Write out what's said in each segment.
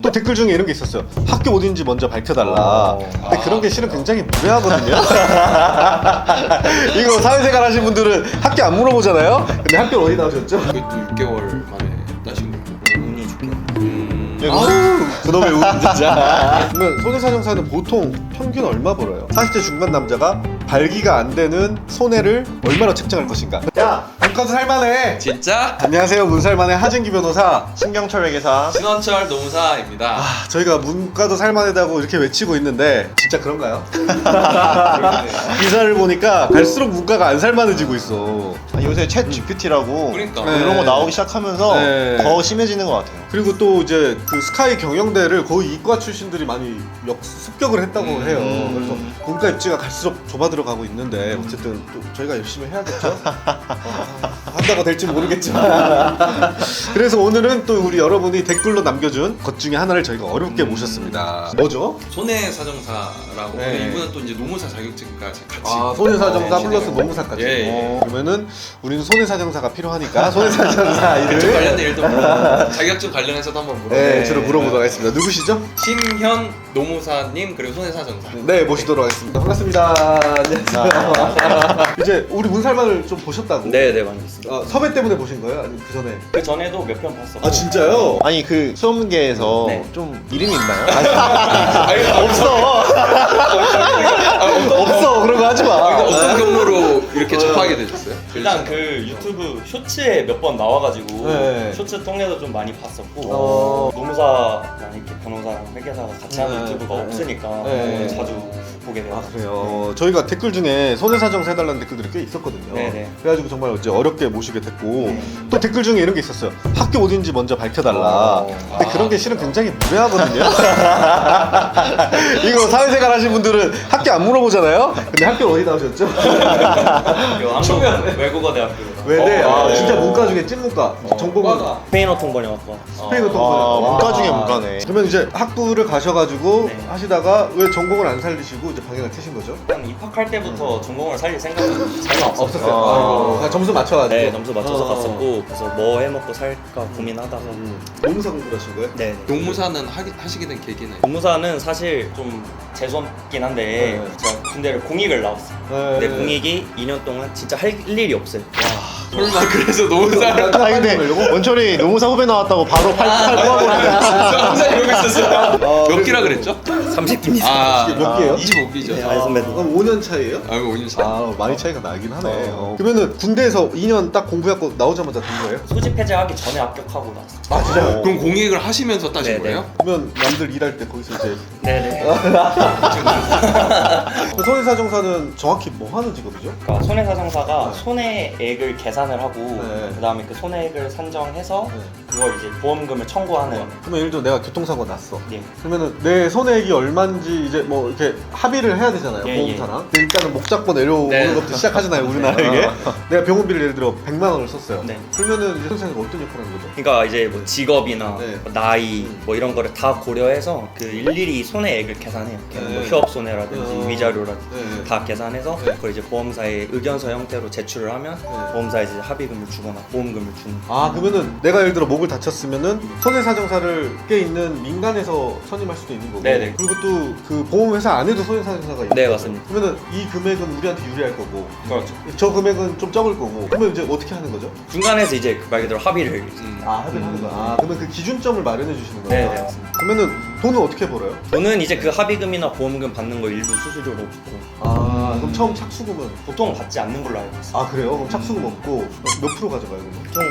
또 댓글 중에 이런 게 있었어요. 학교 어딘지 먼저 밝혀달라. 근데 그런 게 실은 굉장히 무례하거든요. 이거 사회생활 하신 분들은 학교 안 물어보잖아요. 근데 학교 어디 나오셨죠? 그게 또 6개월 만에 따신 거고. 운이 좋게. 아우 그놈의 운 진짜. 그러면 손해사정사는 보통 평균 얼마 벌어요? 40대 중반 남자가 발기가 안 되는 손해를 얼마나 책정할 것인가? 야 문과도 살만해. 진짜? 안녕하세요, 문살만의 하진기 변호사. 신경철 회계사. 신원철 노무사입니다. 저희가 문과도 살만하다고 이렇게 외치고 있는데 진짜 그런가요? 기사를 보니까 갈수록 문과가 안 살만해지고 있어. 요새 챗 GPT라고 그러니까. 네. 이런 거 나오기 시작하면서 네. 더 심해지는 것 같아요. 그리고 또 이제 그 스카이 경영대를 거의 이과 출신들이 많이 습격을 했다고 해요. 그래서 문과 입지가 갈수록 좁아들어가고 있는데 어쨌든 또 저희가 열심히 해야겠죠. 한다고 될지 모르겠지만. 그래서 오늘은 또 우리 여러분이 댓글로 남겨준 것 중에 하나를 저희가 어렵게 모셨습니다. 뭐죠? 손해사정사라고. 네. 이분은 또 이제 노무사 자격증까지 같이. 손해사정사 네, 플러스 진행하고. 노무사까지. 예, 예. 그러면은 우리는 손해사정사가 필요하니까 손해사정사 그쪽 일을 관련된 일도 물어보고 자격증 관련해서도 한번 물어보고. 네, 주로 물어보도록 하겠습니다. 누구시죠? 신현 노무사님 그리고 손해사정사. 네, 모시도록 하겠습니다. 반갑습니다. 안녕하세요. 이제 우리 문살만을 좀 보셨다고? 네네 많이 봤습니다. 섭외 때문에 보신 거예요? 아니면 그 전에? 그 전에도 몇 편 봤었고. 아 진짜요? 아니 그 수험계에서 네. 좀 이름이 있나요? 없어. 없어. 그런 거 하지 마. 어떤 경로로 이렇게 접하게 되셨어요? 일단 그 유튜브 쇼츠에 몇 번 나와가지고 네. 쇼츠 통해서 좀 많이 봤었고 노무사랑 이렇게 변호사랑 회계사가 같이 하는 네. 유튜브가 없으니까 네. 자주 보게 돼요. 그래요. 저희가 댓글 중에 손해사정사 해달라는 댓글들이 꽤 있었거든요. 네네. 그래가지고 정말 이제 어렵게 모시게 됐고 또 댓글 중에 이런 게 있었어요. 학교 어딘지 먼저 밝혀달라. 근데 그런 게 실은 굉장히 무례하거든요. 이거 사회생활 하신 분들은 학교 안 물어보잖아요. 근데 학교 어디 나오셨죠? 한국 외국어 대학교 외대. 네. 진짜 문과 중에 찐문과. 전공은 스페인어 통번역학과. 스페인어 통번역. 문과 중에 문과네. 그러면 이제 학부를 가셔가지고 네. 하시다가 왜 전공을 안 살리시고 이제 방향을 트신 거죠? 일단 입학할 때부터 전공을 살릴 생각은 전혀 없었어요. 없었어요. 점수 맞춰가지고. 네, 점수 맞춰서 갔었고 그래서 뭐 해먹고 살까 고민하다가 노무사 공부를 하신 거예요? 네. 노무사는 하시게 된 계기는? 노무사는 사실 좀 재수없긴 한데 네. 제가 군대를 공익을 나왔어요. 네. 근데 공익이 2년 동안 진짜 할 일이 없어요. 설마 그래서 노무사를 아니 근데 원철이 노무사 후배 나왔다고 바로 팔구하고 항상 이러고 있었어요. 몇 기라 그랬죠? 30기입니다. 몇 개예요? 25기죠. 네, 아니 선배님. 그럼 5년 차이에요? 아, 5년 차. 많이 차이가 나긴 하네. 그러면은 군대에서 2년 딱 공부하고 나오자마자 된 거예요? 소집 해제하기 전에 합격하고 나왔어요. 아 진짜요? 그럼 공익을 하시면서 따신 네, 거예요? 그러면 남들 일할 때 거기서 이제 네네. 그 손해사정사는 정확히 뭐 하는 직업이죠? 그러니까 손해사정사가 손해액을 계산을 하고 네. 그다음에 그 손해액을 산정해서 네. 그걸 이제 보험금을 청구하는. 그러면 예를 들어 내가 교통사고 났어. 예. 그러면은 내 손해액이 얼마인지 이제 뭐 이렇게 합의를 해야 되잖아요. 예, 보험사랑. 일단은 목 잡고 내려오는 네. 것부터 시작하잖아요. 우리나라에게. 내가 병원비를 예를 들어 100만 원을 썼어요. 네. 그러면은 이제 손해사가 어떤 역할을 하는 거죠? 그러니까 이제 뭐 직업이나 네. 뭐 나이 뭐 이런 거를 다 고려해서 그 일일이 손해액을 계산해요. 뭐 네. 휴업 손해라든지 위자료라든지 네. 다 계산해서 네. 그걸 이제 보험사에 의견서 형태로 제출을 하면 보험사에 이제 합의금을 주거나 보험금을 주는. 아 그러면은 내가 예를 들어 목을 다쳤으면은 손해사정사를 꽤 있는 민간에서 선임할 수도 있는 거고. 네네. 그리고 또 그 보험회사 안에도 손해사정사가 있는 네, 거고. 맞습니다. 그러면은 이 금액은 우리한테 유리할 거고. 그렇죠. 저 금액은 좀 적을 거고. 그러면 이제 어떻게 하는 거죠? 중간에서 이제 그 말 그대로 합의를. 합의를 하는 거야. 그러면 그 기준점을 마련해 주시는 거야. 네, 네, 맞습니다. 그러면은 돈은 어떻게 벌어요? 저는 이제 그 합의금이나 보험금 받는 거 일부 수수료로 받고 그럼 처음 착수금은 보통 받지 않는 걸로 알고 있어요. 그래요? 그럼 착수금 없고 몇 프로 가져가요 그러면? 보통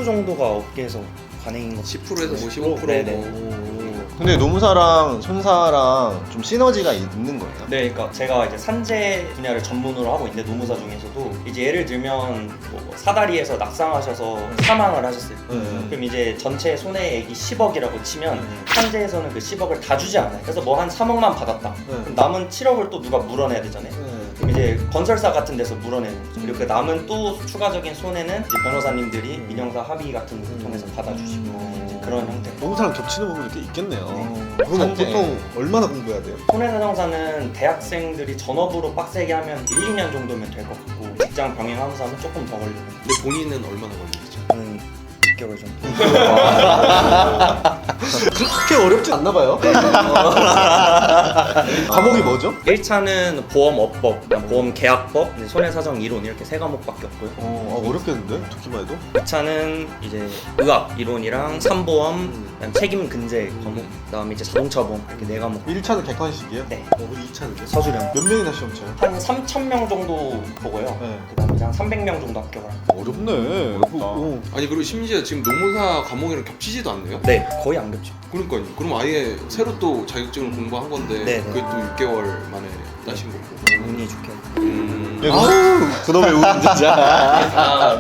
10% 정도가 업계에서 관행인 것 같아요. 10%에서 뭐 15%. 네네. 근데 노무사랑 손사랑 좀 시너지가 있는 거예요? 네, 그러니까 제가 이제 산재 분야를 전문으로 하고 있는데 노무사 중에서도 이제 예를 들면 뭐 사다리에서 낙상하셔서 사망을 하셨어요. 그럼 이제 전체 손해액이 10억이라고 치면 산재에서는 그 10억을 다 주지 않아요. 그래서 뭐 한 3억만 받았다. 그럼 남은 7억을 또 누가 물어내야 되잖아요. 그럼 이제 건설사 같은 데서 물어내는 거죠. 그리고 그 남은 또 추가적인 손해는 이제 변호사님들이 민형사 합의 같은 걸 통해서 받아주시고 이제 그런 형태. 노무사랑 겹치는 부분이 꽤 있겠네요. 그럼 산재. 보통 얼마나 공부해야 돼요? 손해사정사는 대학생들이 전업으로 빡세게 하면 1, 2년 정도면 될 것 같고 직장 병행하면서 하면 조금 더 걸리고 근데 본인은 얼마나 걸리셨죠? 저는 6개월 정도. 그렇게 어렵진 않나 봐요. 과목이 뭐죠? 1차는 보험업법, 보험 계약법, 손해사정 이론 이렇게 3과목밖에 없고요. 어렵겠는데? 듣기만 해도? 2차는 이제 의학 이론이랑 산보험, 그다음 책임 근제 과목, 그다음에 이제 자동차 보험 이렇게 4과목. 1차는 객관식이에요? 네. 우리 2차는요? 서술형. 몇 명이나 시험 쳐요? 한 3,000명 정도 보고요. 네. 그다음에 이제 한 300명 정도 합격을 합니다. 어렵네. 아니 그리고 심지어 지금 노무사 과목이랑 겹치지도 않네요? 네, 거의 안 겹쳐. 그러니까요. 그럼 아예 새로 또 자격증을 공부한 건데 네, 네. 그게 또 6개월 만에 따신 거고. 운이 좋게. 아우, 그놈의 운 진짜. 아,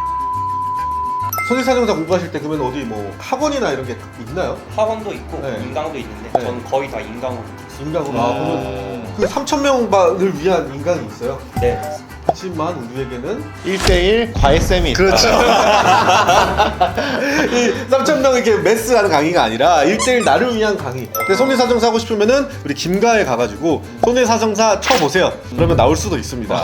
손해사정사 공부하실 때 그러면 어디 뭐 학원이나 이런 게 있나요? 학원도 있고 네. 인강도 있는데 네. 전 거의 다 인강으로 있어요. 인강으로. 그러면 그 3,000명을 위한 인강이 있어요? 네. 하지만 우리에게는 1대1 과외쌤이 있다. 그렇죠. 이 3,000명 이렇게 매스하는 강의가 아니라 1대1 나를 위한 강의. 근데 손해사정사 하고 싶으면은 우리 김가에 가가지고 손해사정사 쳐보세요. 그러면 나올 수도 있습니다.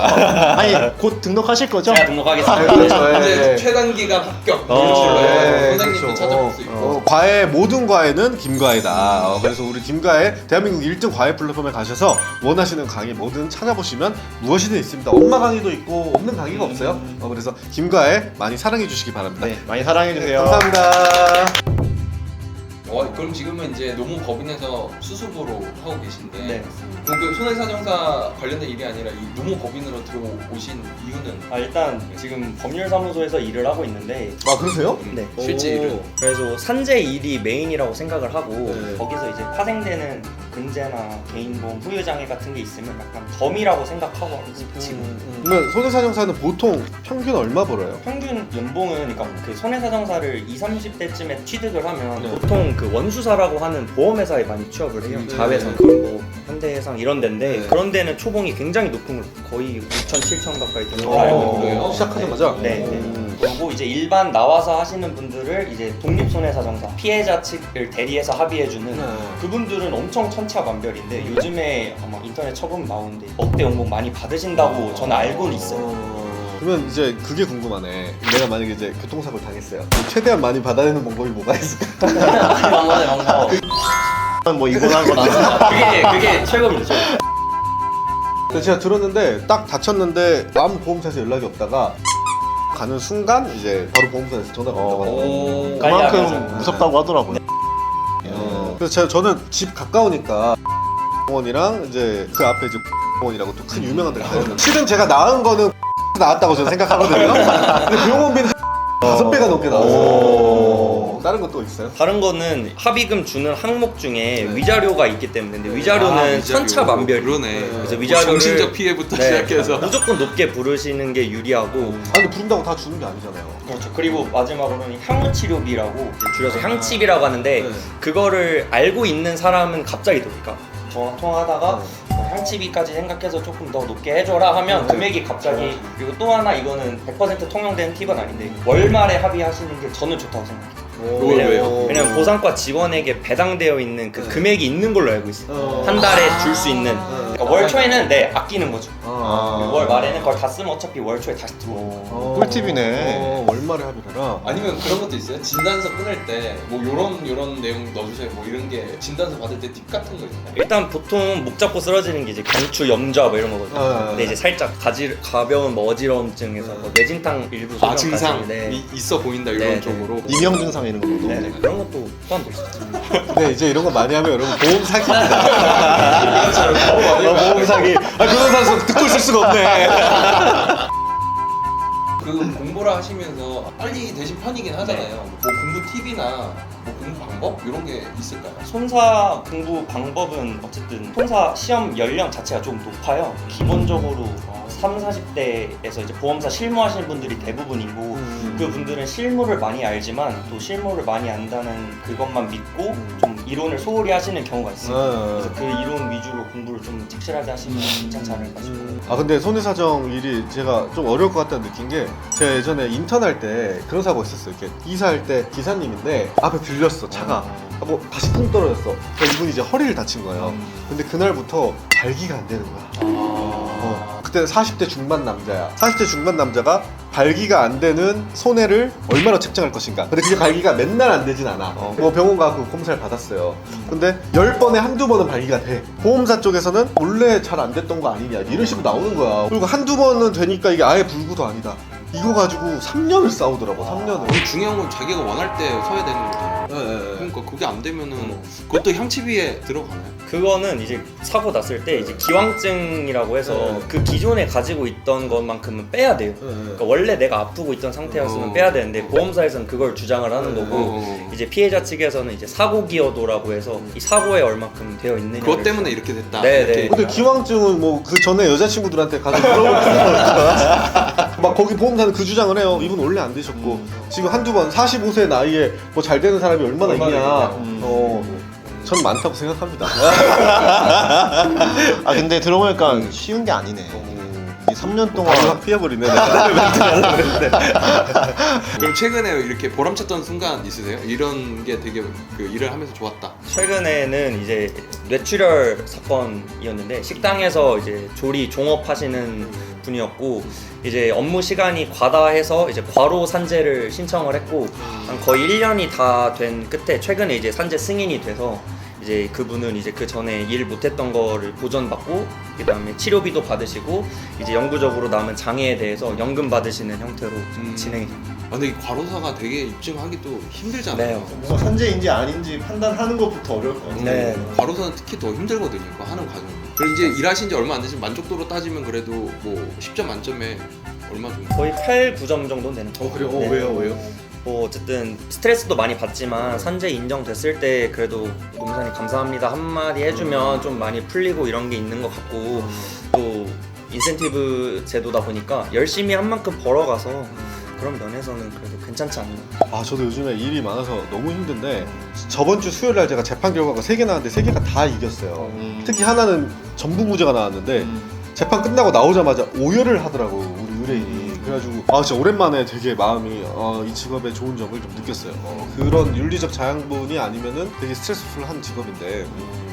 아니 곧 등록하실 거죠? 제가 등록하겠습니다. 그렇죠. 이제 예. 최단 기간 합격 어, 이런 식으로 해서 예, 선생님도 그렇죠. 찾아볼 수 있고. 과외 모든 과외는 김과외다. 그래서 우리 김과외 대한민국 1등 과외 플랫폼에 가셔서 원하시는 강의 뭐든 찾아보시면 무엇이든 있습니다. 엄마 강의도 있고 없는 강의가 없어요. 그래서 김과외 많이 사랑해 주시기 바랍니다. 네, 많이 사랑해주세요. 감사합니다. 그럼 지금은 이제 노무법인에서 수습으로 하고 계신데 네. 그럼 그 손해사정사 관련된 일이 아니라 이 노무법인으로 들어오신 이유는 일단 지금 법률사무소에서 일을 하고 있는데 아 그러세요? 네. 실제 일은? 그래서 산재 일이 메인이라고 생각을 하고 네. 거기서 이제 파생되는 근제나 개인보험 후유장애 같은 게 있으면 약간 덤이라고 생각하고 하고 있어요, 지금. 그러면 손해사정사는 보통 평균 얼마 벌어요? 평균 연봉은 그러니까 그 손해사정사를 20, 30대쯤에 취득을 하면 네. 보통 그 원수사라고 하는 보험회사에 많이 취업을 해요. 네. 자회사, 뭐 현대해상 이런 데인데 네. 그런 데는 초봉이 굉장히 높은 걸 거의 6천, 7천 가까이 되는 어, 걸로 알고 있고요. 그래요? 시작하자마자? 네, 네. 그리고 이제 일반 나와서 하시는 분들을 이제 독립손해사정사 피해자 측을 대리해서 합의해주는 네. 그분들은 엄청 천차만별인데 요즘에 아마 인터넷 쳐보면 나오는데 억대 연봉 많이 받으신다고 저는 알고는 있어요. 그러면 이제 그게 궁금하네. 내가 만약에 이제 교통사고를 당했어요. 최대한 많이 받아내는 방법이 뭐가 있을까? 뭐 이거나 거나. 그게 최고입니다. 근데 제가 들었는데 딱 다쳤는데 아무 보험사에서 연락이 없다가 가는 순간 이제 바로 보험사에서 전화가 온다고 하더라고요. 그만큼 무섭다고 하더라고요. 그래서 저는 집 가까우니까 병원이랑 이제 그 앞에 이제 병원이라고 또 큰 유명한 데가 있어요. 실은 제가 낳은 거는 나왔다고 저는 생각하거든요. 근데 병원비는 5배가 넘게 나왔어요. 다른 것도 있어요? 다른 거는 합의금 주는 항목 중에 위자료가 있기 때문에 근데 위자료는 천차만별. 그러네. 그래서 뭐 위자료를 정신적 피해부터 시작해서 무조건 높게 부르시는 게 유리하고 아니 부른다고 다 주는 게 아니잖아요. 그렇죠. 그리고 마지막으로는 향후치료비라고 줄여서 향치비라고 하는데 네. 그거를 알고 있는 사람은 갑자기 그러니까 전화 통화하다가 향치비까지 생각해서 조금 더 높게 해줘라 하면 금액이 갑자기 그리고 또 하나 이거는 100% 통용되는 팁은 아닌데 월말에 합의하시는 게 저는 좋다고 생각해요. 왜냐면 보상과 직원에게 배당되어 있는 그 금액이 있는 걸로 알고 있어요. 한 달에 줄 수 있는. 그러니까 월 초에는 아끼는 거죠. 월 말에는 그걸 다 쓰면 어차피 월 초에 다시 들어오고. 꿀팁이네. 월말에 합의를 해라. 아니면 그런 것도 있어요? 진단서 끊을 때 뭐 요런 내용 넣어주세요 뭐 이런 게 진단서 받을 때 팁 같은 거 있나요? 일단 보통 목 잡고 쓰러지는 게 이제 강추, 염좌 뭐 이런 거거든요. 근데 이제 살짝 가벼운 뭐 어지러움증에서 뭐 뇌진탕 일부 소견까지. 증상이 있어 보인다 이런 네, 쪽으로. 이명 증상 이런 것도. 네, 그런 것도 포함될 수 있죠. 근데 이제 이런 거 많이 하면 여러분 보험 사기입니다. 보험 사기. 변호사에서 듣고 있을 수가 없네. 그 공부를 하시면서 빨리 되신 편이긴 하잖아요. 뭐 공부 팁이나 뭐 공부 방법 이런 게 있을까요? 손사 공부 방법은 어쨌든 손사 시험 연령 자체가 좀 높아요. 기본적으로 3, 40대에서 이제 보험사 실무하시는 분들이 대부분이고 그분들은 실무를 많지 알지만 또 실무를 많이 안다는 그것만 믿고 좀 이론을 소홀히 하시는 경우가 있어요. 그래서 그 이론 위주로 공부를 좀 착실하게 하시면 괜찮지 않을까 싶어요. 아 근데 손해사정 일이 제가 좀 어려울 것 같다는 느낀 게 제가 예전에 인턴할 때 그런 사고가 있었어요. 이렇게 이사할 때 기사님인데 앞에 들렸어 차가 하고 다시 쿵 떨어졌어. 그러니까 이분이 이제 허리를 다친 거예요. 근데 그날부터 발기가 안 되는 거야. 그때 때 40대 중반 남자야. 40대 중반 남자가 발기가 안 되는 손해를 얼마나 책정할 것인가. 근데 그게 발기가 맨날 안 되진 않아. 뭐 병원 가고 검사를 받았어요. 근데 10번에 한두 번은 발기가 돼. 보험사 쪽에서는 원래 잘 안 됐던 거 아니냐 이런 식으로 나오는 거야. 그리고 한두 번은 되니까 이게 아예 불구도 아니다. 이거 가지고 3년을 싸우더라고. 3년을. 중요한 건 자기가 원할 때 서야 되는 거잖아. 그러니까 그게 안 되면은 그것도 향치비에 들어가나요? 그거는 이제 사고 났을 때 이제 기왕증이라고 해서 그 기존에 가지고 있던 것만큼은 빼야 돼요. 그러니까 원래 내가 아프고 있던 상태였으면 빼야 되는데 보험사에서는 그걸 주장을 하는 거고 이제 피해자 측에서는 이제 사고 기여도라고 해서 이 사고에 얼마큼 되어 있느냐. 그것 때문에 이렇게 됐다. 네, 이렇게. 네. 근데 기왕증은 뭐 그 전에 여자친구들한테 가서 물어볼 수 있으니까 막 거기 보험사는 그 주장을 해요. 이분 원래 안 되셨고 지금 한두 번 45세 나이에 뭐 잘 되는 사람이 얼마나 있냐. 전 많다고 생각합니다. 아 근데 들어보니까 쉬운 게 아니네. 이 3년 동안 확 피해버리네. 그럼 최근에 이렇게 보람찼던 순간 있으세요? 이런 게 되게 그 일을 하면서 좋았다. 최근에는 이제 뇌출혈 사건이었는데 식당에서 이제 조리 종업하시는 분이었고 이제 업무 시간이 과다해서 이제 과로 산재를 신청을 했고 한 거의 1년이 다 된 끝에 최근에 이제 산재 승인이 돼서 이제 그분은 이제 그 전에 일 못했던 거를 보전받고 그다음에 치료비도 받으시고 이제 영구적으로 남은 장애에 대해서 연금 받으시는 형태로 좀 진행이 됩니다. 아, 근데 이 과로사가 되게 입증하기도 힘들잖아요. 뭐가 산재인지 아닌지 판단하는 것부터 어려울 것 같아요. 네. 과로사는 특히 더 힘들거든요. 그거 하는 과정이. 그리고 이제 일하신 지 얼마 안 되지만 만족도로 따지면 그래도 뭐 10점 만점에 얼마 정도? 거의 8, 9점 정도 되는 것 그래요? 같아요. 네. 왜요? 뭐 어쨌든 스트레스도 많이 받지만 산재 인정됐을 때 그래도 노무사님 감사합니다 한마디 해주면 좀 많이 풀리고 이런 게 있는 것 같고 또 인센티브 제도다 보니까 열심히 한 만큼 벌어가서 그런 면에서는 그래도 괜찮지 않나. 아 저도 요즘에 일이 많아서 너무 힘든데 저번 주 수요일 날 제가 재판 결과가 3개 나왔는데 3개가 다 이겼어요. 특히 하나는 전부 무죄가 나왔는데 재판 끝나고 나오자마자 오열을 하더라고 우리 의뢰인이. 그래가지고 아 진짜 오랜만에 되게 마음이 이 직업의 좋은 점을 좀 느꼈어요. 그런 윤리적 자양분이 아니면은 되게 스트레스풀한 직업인데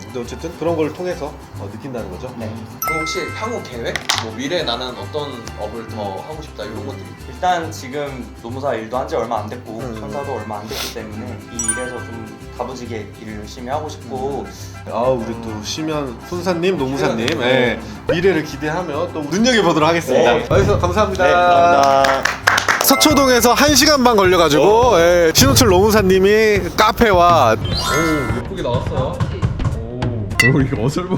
근데 어쨌든 그런 걸 통해서 느낀다는 거죠. 네. 그럼 혹시 향후 계획? 뭐 미래에 나는 어떤 업을 더 하고 싶다 이런 것들이 일단 지금 노무사 일도 한 지 얼마 안 됐고 천사도 음. 얼마 안 됐기 때문에 이 일에서 좀 다부지게 일을 열심히 하고 싶고 아 우리 또 심연 훈사님, 노무사님 미래를 기대하며 또 눈여겨보도록 하겠습니다. 네. 여기서 감사합니다. 네, 감사합니다. 서초동에서 1시간 반 걸려가지고 신호철 노무사님이 카페와 예쁘게 나왔어요. 이거 어설퍼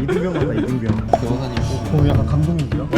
이등병 맞다 이등병. 약간 감독님이요?